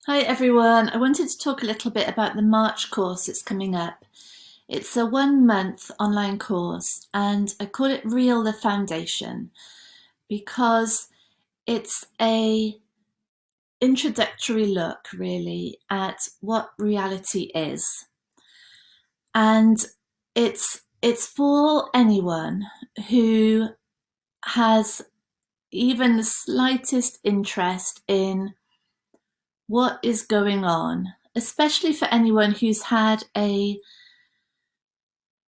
Hi everyone, I wanted to talk a little bit about the March course that's coming up. It's a 1 month online course and I call it Real the Foundation because it's a introductory look really at what reality is. And it's for anyone who has even the slightest interest in what is going on, especially for anyone who's had a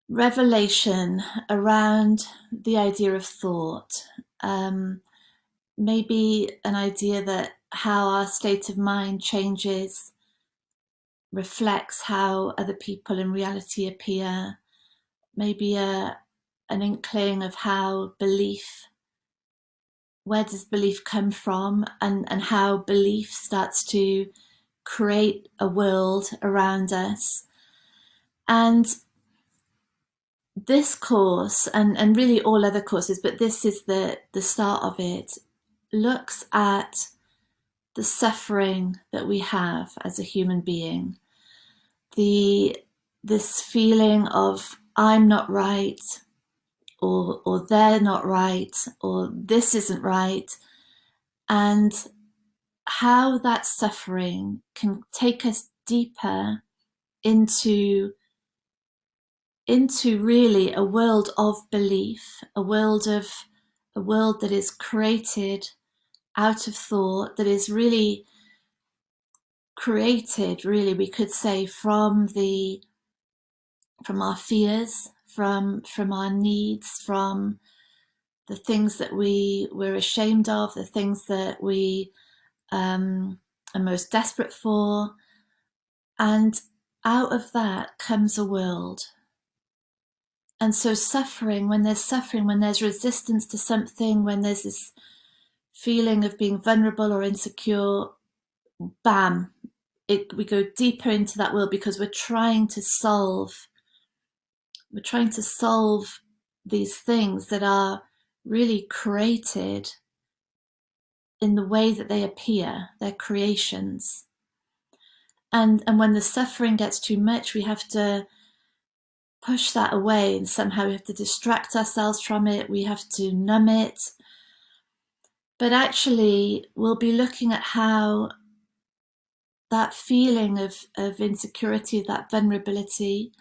revelation around the idea of thought. Um, Maybe an idea that how our state of mind changes reflects how other people in reality appear. Maybe an inkling of how belief, where does belief come from, and how belief starts to create a world around us. And this course, and really all other courses, but this is the start of it, looks at the suffering that we have as a human being, the this feeling of I'm not right, or they're not right, or this isn't right, and how that suffering can take us deeper into really a world of belief, a world that is created out of thought, that is really created, really, we could say, from our fears, from our needs, from the things that we're ashamed of, the things that we are most desperate for. And out of that comes a world. And so suffering, when there's resistance to something, when there's this feeling of being vulnerable or insecure, bam, we go deeper into that world because we're trying to solve these things that are really created in the way that they appear, they're creations. And when the suffering gets too much, we have to push that away, and somehow we have to distract ourselves from it, we have to numb it. But actually, we'll be looking at how that feeling of insecurity, that vulnerability,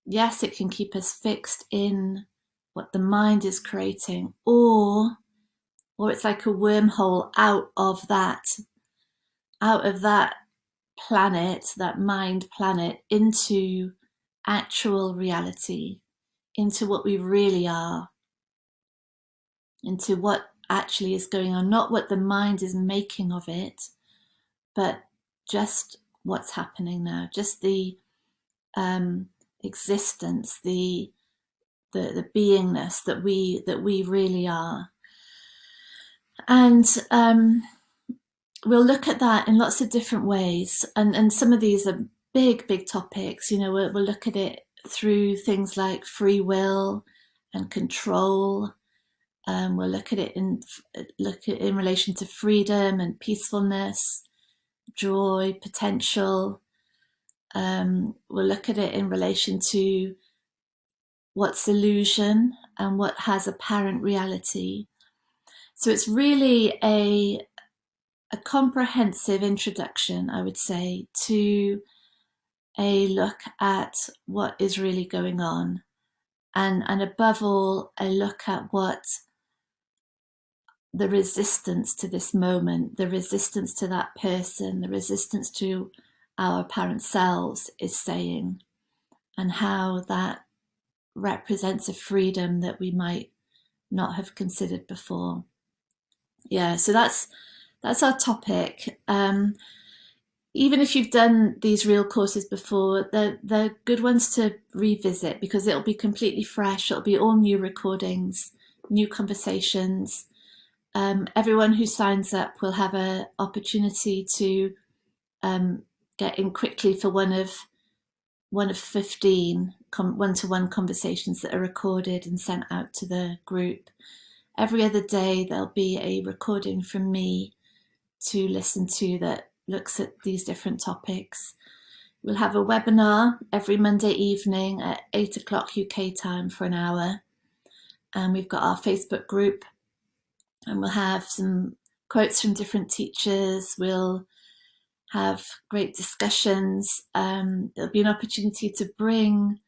yes, it can keep us fixed in what the mind is creating, or it's like a wormhole out of that planet, that mind planet, into actual reality, into what we really are, into what actually is going on, not what the mind is making of it, but just what's happening now, just the existence, the beingness that we really are. And we'll look at that in lots of different ways, and some of these are big topics. We'll look at it through things like free will and control. We'll look at it in relation to freedom and peacefulness, joy, potential. We'll look at it in relation to what's illusion and what has apparent reality. So it's really a comprehensive introduction, I would say, to a look at what is really going on, and above all, a look at what the resistance to this moment, the resistance to that person, the resistance to our apparent selves is saying, and how that represents a freedom that we might not have considered before. Yeah, so that's our topic. Even if you've done these real courses before, they're good ones to revisit because it'll be completely fresh. It'll be all new recordings, new conversations. Everyone who signs up will have an opportunity to get in quickly for one of 15 one-to-one conversations that are recorded and sent out to the group. Every other day there'll be a recording from me to listen to that looks at these different topics. We'll have a webinar every Monday evening at 8 o'clock UK time for an hour. And we've got our Facebook group, and we'll have some quotes from different teachers. We'll have great discussions. There'll be an opportunity to bring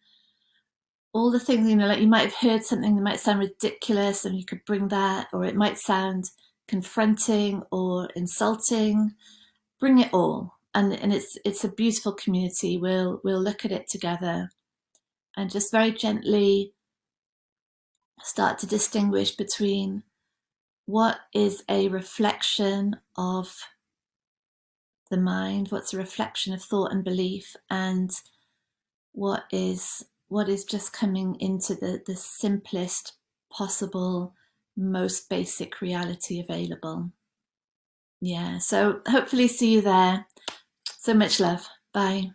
all the things, like you might have heard something that might sound ridiculous, and you could bring that, or it might sound confronting or insulting. Bring it all. And it's a beautiful community. We'll look at it together and just very gently start to distinguish between what is a reflection of the mind, what's a reflection of thought and belief, and what is just coming into the simplest possible, most basic reality available. Yeah, so hopefully see you there. So much love. Bye.